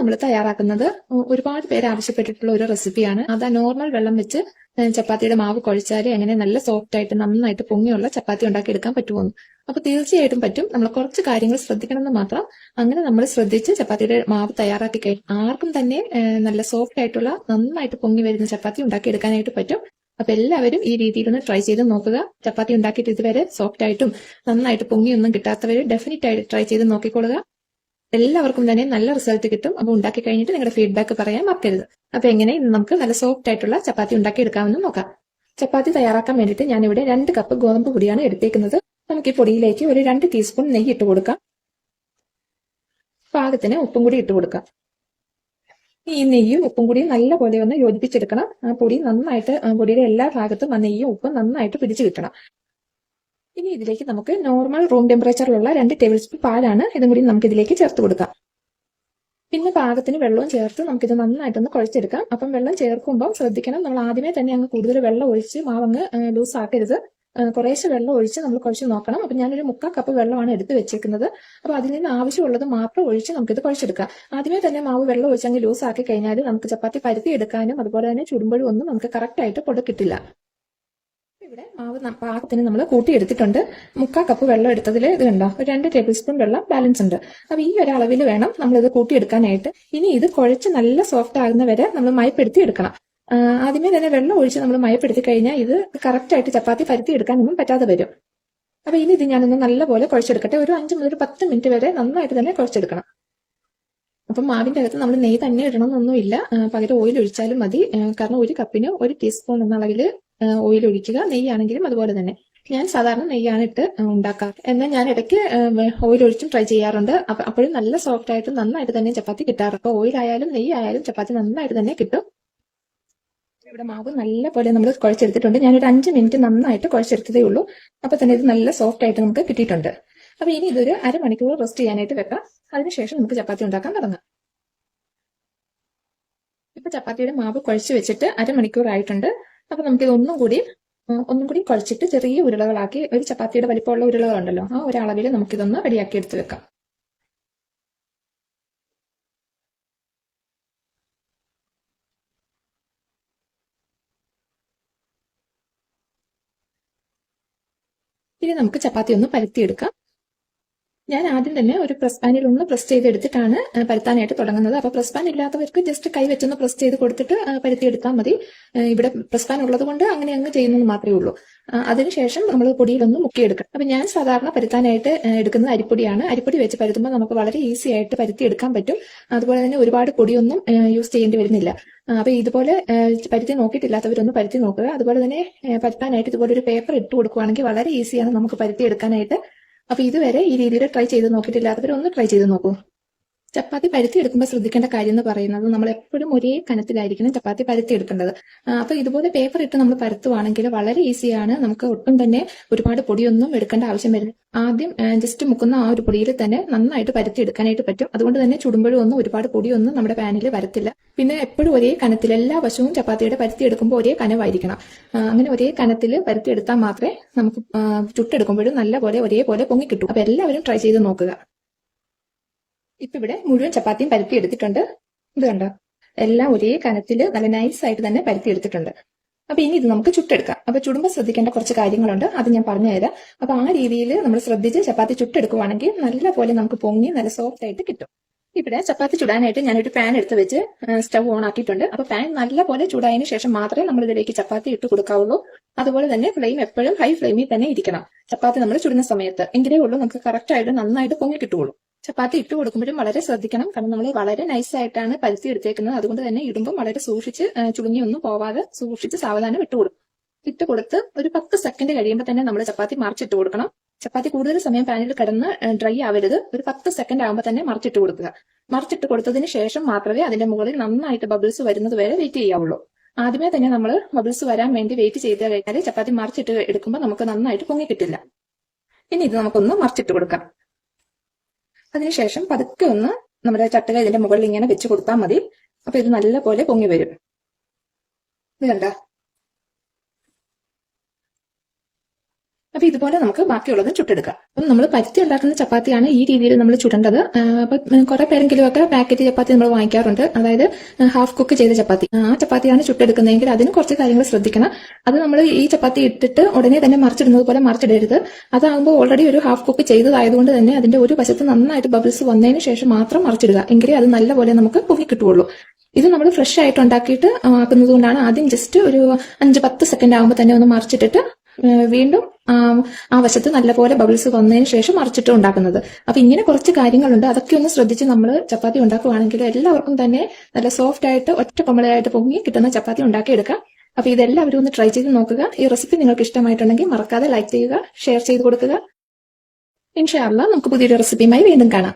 നമ്മൾ തയ്യാറാക്കുന്നത് ഒരുപാട് പേര് ആവശ്യപ്പെട്ടിട്ടുള്ള ഒരു റെസിപ്പിയാണ്. അത് നോർമൽ വെള്ളം വെച്ച് ചപ്പാത്തിയുടെ മാവ് കുഴച്ചാൽ എങ്ങനെ നല്ല സോഫ്റ്റ് ആയിട്ട് നന്നായിട്ട് പൊങ്ങിയുള്ള ചപ്പാത്തി ഉണ്ടാക്കിയെടുക്കാൻ പറ്റുമെന്ന്. അപ്പൊ തീർച്ചയായിട്ടും പറ്റും. നമ്മൾ കുറച്ച് കാര്യങ്ങൾ ശ്രദ്ധിക്കണമെന്ന് മാത്രം. അങ്ങനെ നമ്മൾ ശ്രദ്ധിച്ച് ചപ്പാത്തിയുടെ മാവ് തയ്യാറാക്കി കഴിഞ്ഞാൽ ആർക്കും തന്നെ നല്ല സോഫ്റ്റ് ആയിട്ടുള്ള നന്നായിട്ട് പൊങ്ങി വരുന്ന ചപ്പാത്തി ഉണ്ടാക്കിയെടുക്കാനായിട്ട് പറ്റും. അപ്പൊ എല്ലാവരും ഈ രീതിയിലൊന്ന് ട്രൈ ചെയ്ത് നോക്കുക. ചപ്പാത്തി ഉണ്ടാക്കിയിട്ട് ഇതുവരെ സോഫ്റ്റ് ആയിട്ടും നന്നായിട്ട് പൊങ്ങിയൊന്നും കിട്ടാത്തവർ ഡെഫിനറ്റ് ആയിട്ട് ട്രൈ ചെയ്ത് നോക്കിക്കൊള്ളുക. എല്ലാവർക്കും തന്നെ നല്ല റിസൾട്ട് കിട്ടും. അപ്പൊ ഉണ്ടാക്കി കഴിഞ്ഞിട്ട് നിങ്ങളുടെ ഫീഡ്ബാക്ക് പറയാൻ മറക്കരുത്. അപ്പൊ എങ്ങനെ ഇന്ന് നമുക്ക് നല്ല സോഫ്റ്റ് ആയിട്ടുള്ള ചപ്പാത്തി ഉണ്ടാക്കി എടുക്കാമെന്ന് നോക്കാം. ചപ്പാത്തി തയ്യാറാക്കാൻ വേണ്ടിയിട്ട് ഞാനിവിടെ 2 കപ്പ് ഗോതമ്പ് പൊടിയാണ് എടുത്തേക്കുന്നത്. നമുക്ക് ഈ പൊടിയിലേക്ക് ഒരു 2 ടീസ്പൂൺ നെയ്യ് ഇട്ട് കൊടുക്കാം. പാകത്തിന് ഉപ്പും കൂടി ഇട്ട് കൊടുക്കാം. ഈ നെയ്യും ഉപ്പും കൂടി നല്ലപോലെ ഒന്ന് യോജിപ്പിച്ചെടുക്കണം. ആ പൊടി നന്നായിട്ട് പൊടിയുടെ എല്ലാ ഭാഗത്തും ആ നെയ്യും ഉപ്പും നന്നായിട്ട് പിടിച്ചു കിട്ടണം. ഇനി ഇതിലേക്ക് നമുക്ക് നോർമൽ റൂം ടെമ്പറേച്ചറിലുള്ള 2 ടേബിൾ സ്പൂൺ പാലാണ്. ഇതും കൂടി നമുക്ക് ഇതിലേക്ക് ചേർത്ത് കൊടുക്കാം. പിന്നെ പാകത്തിന് വെള്ളവും ചേർത്ത് നമുക്കിത് നന്നായിട്ടൊന്ന് കുഴച്ചെടുക്കാം. അപ്പം വെള്ളം ചേർക്കുമ്പോൾ ശ്രദ്ധിക്കണം, നമ്മൾ ആദ്യമേ തന്നെ അങ്ങ് കൂടുതൽ വെള്ളം ഒഴിച്ച് മാവങ്ങ് ലൂസ് ആക്കരുത്. കുറേശ്ശെ വെള്ളം ഒഴിച്ച് നമ്മൾ കുഴച്ച് നോക്കണം. അപ്പൊ ഞാനൊരു 3/4 കപ്പ് വെള്ളമാണ് എടുത്ത് വെച്ചേക്കുന്നത്. അപ്പൊ അതിൽ നിന്ന് ആവശ്യമുള്ളത് മാത്രം ഒഴിച്ച് നമുക്കിത് കുഴച്ചെടുക്കാം. ആദ്യമേ തന്നെ മാവ് വെള്ളം ഒഴിച്ച് അങ്ങ് ലൂസ് ആക്കി കഴിഞ്ഞാൽ നമുക്ക് ചപ്പാത്തി പരുത്തി എടുക്കാനും അതുപോലെ തന്നെ ചുടുമ്പോഴും ഒന്നും നമുക്ക് കറക്റ്റ് ആയിട്ട് പൊടി കിട്ടില്ല. ഇവിടെ മാവ് പാകത്തിന് നമ്മൾ കൂട്ടിയെടുത്തിട്ടുണ്ട്. 3/4 കപ്പ് വെള്ളം എടുത്തതിൽ ഇത് കണ്ടോ, 2 ടേബിൾ സ്പൂൺ വെള്ളം ബാലൻസ് ഉണ്ട്. അപ്പൊ ഈ ഒരു അളവിൽ വേണം നമ്മളിത് കൂട്ടിയെടുക്കാനായിട്ട്. ഇനി ഇത് കുഴച്ച് നല്ല സോഫ്റ്റ് ആകുന്ന വരെ നമ്മൾ മയപ്പെടുത്തി എടുക്കണം. ആദ്യമേ തന്നെ വെള്ളം ഒഴിച്ച് നമ്മൾ മയപ്പെടുത്തി കഴിഞ്ഞാൽ ഇത് കറക്റ്റ് ആയിട്ട് ചപ്പാത്തി പരുത്തി എടുക്കാനൊന്നും പറ്റാതെ വരും. അപ്പൊ ഇനി ഇത് ഞാനൊന്ന് നല്ലപോലെ കുഴച്ചെടുക്കട്ടെ. ഒരു 5 മുതൽ 10 മിനിറ്റ് വരെ നന്നായിട്ട് തന്നെ കുഴച്ചെടുക്കണം. അപ്പം മാവിന്റെ അകത്ത് നമ്മൾ നെയ്യ് തന്നെ ഇടണമെന്നൊന്നുമില്ല, പകരം ഓയിൽ ഒഴിച്ചാലും മതി. കാരണം 1 കപ്പിന് 1 ടീസ്പൂൺ എന്ന അളവിൽ ഓയിൽ ഒഴിക്കുക. നെയ്യാണെങ്കിലും അതുപോലെ തന്നെ. ഞാൻ സാധാരണ നെയ്യാണ് ഇട്ട് ഉണ്ടാക്കാറ്. എന്നാൽ ഞാൻ ഇടയ്ക്ക് ഓയിൽ ഒഴിച്ചും ട്രൈ ചെയ്യാറുണ്ട്. അപ്പോഴും നല്ല സോഫ്റ്റ് ആയിട്ട് നന്നായിട്ട് തന്നെ ചപ്പാത്തി കിട്ടാറ്. അപ്പോൾ ഓയിൽ ആയാലും നെയ്യ് ആയാലും ചപ്പാത്തി നന്നായിട്ട് തന്നെ കിട്ടും. ഇവിടെ മാവ് നല്ല പോലെ നമ്മൾ കുഴച്ചെടുത്തിട്ടുണ്ട്. ഞാനൊരു 5 മിനിറ്റ് നന്നായിട്ട് കുഴച്ചെടുത്തതേ ഉള്ളൂ. അപ്പൊ തന്നെ ഇത് നല്ല സോഫ്റ്റ് ആയിട്ട് നമുക്ക് കിട്ടിയിട്ടുണ്ട്. അപ്പൊ ഇനി ഇതൊരു അരമണിക്കൂർ റെസ്റ്റ് ചെയ്യാനായിട്ട് വെക്കാം. അതിനുശേഷം നമുക്ക് ചപ്പാത്തി ഉണ്ടാക്കാൻ തുടങ്ങാം. ഇപ്പൊ ചപ്പാത്തിയുടെ മാവ് കുഴച്ച് വെച്ചിട്ട് അരമണിക്കൂർ ആയിട്ടുണ്ട്. അപ്പൊ നമുക്കിത് ഒന്നും കൂടി കുഴച്ചിട്ട് ചെറിയ ഉരുളകളാക്കി, ഒരു ചപ്പാത്തിയുടെ വലിപ്പമുള്ള ഉരുളകളുണ്ടല്ലോ, ആ ഒരു അളവിൽ നമുക്കിതൊന്ന് റെഡിയാക്കി എടുത്ത് വെക്കാം. ഇനി നമുക്ക് ചപ്പാത്തി ഒന്ന് പരത്തിയെടുക്കാം. ഞാൻ ആദ്യം തന്നെ ഒരു പ്രസ് പാനിൽ ഒന്ന് പ്രസ് ചെയ്തെടുത്തിട്ടാണ് പരത്താനായിട്ട് തുടങ്ങുന്നത്. അപ്പൊ പ്രസ് പാൻ ഇല്ലാത്തവർക്ക് ജസ്റ്റ് കൈ വെച്ചൊന്ന് പ്രസ് ചെയ്ത് കൊടുത്തിട്ട് പരത്തിയെടുത്താൽ മതി. ഇവിടെ പ്രസ് പാൻ ഉള്ളത് കൊണ്ട് അങ്ങനെ അങ്ങ് ചെയ്യുന്നത് മാത്രമേ ഉള്ളൂ. അതിനുശേഷം നമ്മൾ പൊടിയിലൊന്ന് മുക്കിയെടുക്കണം. അപ്പൊ ഞാൻ സാധാരണ പരത്താനായിട്ട് എടുക്കുന്നത് അരിപ്പൊടിയാണ്. അരിപ്പൊടി വെച്ച് പരത്തുമ്പോൾ നമുക്ക് വളരെ ഈസി ആയിട്ട് പരത്തിയെടുക്കാൻ പറ്റും. അതുപോലെ തന്നെ ഒരുപാട് പൊടിയൊന്നും യൂസ് ചെയ്യേണ്ടി വരുന്നില്ല. അപ്പൊ ഇതുപോലെ പരുത്തി നോക്കിയിട്ടില്ലാത്തവരൊന്ന് പരുത്തി നോക്കുക. അതുപോലെ തന്നെ പരത്താനായിട്ട് ഇതുപോലെ ഒരു പേപ്പർ ഇട്ട് കൊടുക്കുകയാണെങ്കിൽ വളരെ ഈസിയാണ് നമുക്ക് പരത്തിയെടുക്കാനായിട്ട്. അപ്പൊ ഇതുവരെ ഈ രീതിയിൽ ട്രൈ ചെയ്ത് നോക്കിയിട്ടില്ലാത്തവർ ഒന്ന് ട്രൈ ചെയ്ത് നോക്കൂ. ചപ്പാത്തി പരുത്തി എടുക്കുമ്പോൾ ശ്രദ്ധിക്കേണ്ട കാര്യം എന്ന് പറയുന്നത് നമ്മൾ എപ്പോഴും ഒരേ കനത്തിലായിരിക്കണം ചപ്പാത്തി പരുത്തി എടുക്കേണ്ടത്. അപ്പൊ ഇതുപോലെ പേപ്പർ ഇട്ട് നമ്മൾ പരത്തുവാണെങ്കിൽ വളരെ ഈസിയാണ്. നമുക്ക് ഒട്ടും തന്നെ ഒരുപാട് പൊടിയൊന്നും എടുക്കേണ്ട ആവശ്യം വരുന്നത്. ആദ്യം ജസ്റ്റ് മുക്കുന്ന ആ ഒരു പൊടിയിൽ തന്നെ നന്നായിട്ട് പരുത്തി എടുക്കാനായിട്ട് പറ്റും. അതുകൊണ്ട് തന്നെ ചുടുമ്പോഴും ഒന്നും ഒരുപാട് പൊടിയൊന്നും നമ്മുടെ പാനിൽ വരത്തില്ല. പിന്നെ എപ്പോഴും ഒരേ കനത്തിൽ എല്ലാ വശവും ചപ്പാത്തിയുടെ പരുത്തി എടുക്കുമ്പോൾ ഒരേ കനമായിരിക്കണം. അങ്ങനെ ഒരേ കനത്തിൽ പരുത്തി എടുത്താൽ മാത്രമേ നമുക്ക് ചുട്ടെടുക്കുമ്പോഴും നല്ലപോലെ ഒരേപോലെ പൊങ്ങി കിട്ടും. അപ്പൊ എല്ലാവരും ട്രൈ ചെയ്ത് നോക്കുക. ഇപ്പൊ ഇവിടെ മുഴുവൻ ചപ്പാത്തിയും പരത്തി എടുത്തിട്ടുണ്ട്. ഇത് കണ്ടോ, എല്ലാം ഒരേ കനത്തിൽ നല്ല നൈസായിട്ട് തന്നെ പരത്തി എടുത്തിട്ടുണ്ട്. അപ്പൊ ഇനി ഇത് നമുക്ക് ചുട്ടെടുക്കാം. അപ്പൊ ചുടുമ്പോൾ ശ്രദ്ധിക്കേണ്ട കുറച്ച് കാര്യങ്ങളുണ്ട്, അത് ഞാൻ പറഞ്ഞുതരാം. അപ്പൊ ആ രീതിയിൽ നമ്മൾ ശ്രദ്ധിച്ച് ചപ്പാത്തി ചുട്ടെടുക്കുവാണെങ്കിൽ നല്ല പോലെ നമുക്ക് പൊങ്ങി നല്ല സോഫ്റ്റ് ആയിട്ട് കിട്ടും. ഇവിടെ ചപ്പാത്തി ചുടാനായിട്ട് ഞാനൊരു പാൻ എടുത്ത് വെച്ച് സ്റ്റവ് ഓൺ ആക്കിയിട്ടുണ്ട്. അപ്പൊ പാൻ നല്ല പോലെ ചൂടായതിനു ശേഷം മാത്രമേ നമ്മൾ ഇതിലേക്ക് ചപ്പാത്തി ഇട്ട് കൊടുക്കാവുള്ളൂ. അതുപോലെ തന്നെ ഫ്ലെയിം എപ്പോഴും ഹൈ ഫ്ലെയിമിൽ തന്നെ ഇരിക്കണം ചപ്പാത്തി നമ്മൾ ചുടുന്ന സമയത്ത്. എങ്കിലേ ഉള്ളൂ നമുക്ക് കറക്റ്റ് ആയിട്ട് നന്നായിട്ട് പൊങ്ങി കിട്ടുള്ളൂ. ചപ്പാത്തി ഇട്ട് കൊടുക്കുമ്പോഴും വളരെ ശ്രദ്ധിക്കണം, കാരണം നമ്മൾ വളരെ നൈസായിട്ടാണ് പരുത്തി എടുത്തേക്കുന്നത്. അതുകൊണ്ട് തന്നെ ഇടുമ്പോൾ വളരെ സൂക്ഷിച്ച് ചുളുങ്ങിയൊന്നും പോവാതെ സൂക്ഷിച്ച് സാവധാനം ഇട്ട് കൊടുത്ത് ഒരു 10 സെക്കൻഡ് കഴിയുമ്പോൾ തന്നെ നമ്മൾ ചപ്പാത്തി മറിച്ചിട്ട് കൊടുക്കണം. ചപ്പാത്തി കൂടുതൽ സമയം പാനിൽ കിടന്ന് ഡ്രൈ ആവരുത്. ഒരു 10 സെക്കൻഡ് ആകുമ്പോൾ തന്നെ മറിച്ചിട്ട് കൊടുക്കുക. മറിച്ചിട്ട് കൊടുത്തതിന് ശേഷം മാത്രമേ അതിന്റെ മുകളിൽ നന്നായിട്ട് ബബിൾസ് വരുന്നത് വരെ വെയിറ്റ് ചെയ്യാവുള്ളൂ. ആദ്യമേ തന്നെ നമ്മൾ ബബിൾസ് വരാൻ വേണ്ടി വെയിറ്റ് ചെയ്ത് കഴിഞ്ഞാൽ ചപ്പാത്തി മറിച്ചിട്ട് എടുക്കുമ്പോൾ നമുക്ക് നന്നായിട്ട് പൊങ്ങി കിട്ടില്ല. ഇനി ഇത് നമുക്കൊന്ന് മറിച്ചിട്ട് കൊടുക്കാം. അതിനുശേഷം പതുക്കെ ഒന്ന് നമ്മുടെ ചട്ടക ഇതിന്റെ മുകളിൽ ഇങ്ങനെ വെച്ച് കൊടുത്താൽ മതി. അപ്പൊ ഇത് നല്ല പോലെ പൊങ്ങി വരും. ഇത് കണ്ട, അപ്പൊ ഇതുപോലെ നമുക്ക് ബാക്കിയുള്ളതും ചുട്ടെടുക്കാം. അപ്പം നമ്മൾ പരുത്തി ഉണ്ടാക്കുന്ന ചപ്പാത്തിയാണ് ഈ രീതിയിൽ നമ്മൾ ചുടേണ്ടത്. അപ്പൊ കുറെ പേരെങ്കിലും ഒക്കെ പാക്കറ്റ് ചപ്പാത്തി നമ്മൾ വാങ്ങിക്കാറുണ്ട്, അതായത് ഹാഫ് കുക്ക് ചെയ്ത ചപ്പാത്തി. ആ ചപ്പാത്തിയാണ് ചുട്ടെടുക്കുന്നതെങ്കിൽ അതിന് കുറച്ച് കാര്യങ്ങൾ ശ്രദ്ധിക്കണം. അത് നമ്മൾ ഈ ചപ്പാത്തി ഇട്ടിട്ട് ഉടനെ തന്നെ മറിച്ചിടുന്നത് പോലെ മറിച്ചിടരുത്. അതാകുമ്പോൾ ഓൾറെഡി ഒരു ഹാഫ് കുക്ക് ചെയ്തതായതുകൊണ്ട് തന്നെ അതിന്റെ ഒരു വശത്ത് നന്നായിട്ട് ബബിൾസ് വന്നതിന് ശേഷം മാത്രം മറിച്ചിടുക, എങ്കിലേ അത് നല്ലപോലെ നമുക്ക് പൊങ്ങി കിട്ടുള്ളൂ. ഇത് നമ്മൾ ഫ്രഷ് ആയിട്ട് ഉണ്ടാക്കിയിട്ട് ആക്കുന്നത് കൊണ്ടാണ് ആദ്യം ജസ്റ്റ് ഒരു 5-10 സെക്കൻഡ് ആകുമ്പോൾ തന്നെ ഒന്ന് മറിച്ചിട്ടിട്ട് വീണ്ടും ആ വശത്ത് നല്ലപോലെ ബബിൾസ് വന്നതിന് ശേഷം മറിച്ചിട്ട് ഉണ്ടാക്കുന്നത്. അപ്പൊ ഇങ്ങനെ കുറച്ച് കാര്യങ്ങളുണ്ട്, അതൊക്കെ ഒന്ന് ശ്രദ്ധിച്ച് നമ്മൾ ചപ്പാത്തി ഉണ്ടാക്കുകയാണെങ്കിൽ എല്ലാവർക്കും തന്നെ നല്ല സോഫ്റ്റ് ആയിട്ട് ഒറ്റ കൊമ്പളയായിട്ട് പൊങ്ങി കിട്ടുന്ന ചപ്പാത്തി ഉണ്ടാക്കിയെടുക്കാം. അപ്പൊ ഇതെല്ലാവരും ഒന്ന് ട്രൈ ചെയ്ത് നോക്കുക. ഈ റെസിപ്പി നിങ്ങൾക്ക് ഇഷ്ടമായിട്ടുണ്ടെങ്കിൽ മറക്കാതെ ലൈക്ക് ചെയ്യുക, ഷെയർ ചെയ്ത് കൊടുക്കുക. ഇൻഷാ അല്ലാഹ് നമുക്ക് പുതിയൊരു റെസിപ്പിയുമായി വീണ്ടും കാണാം.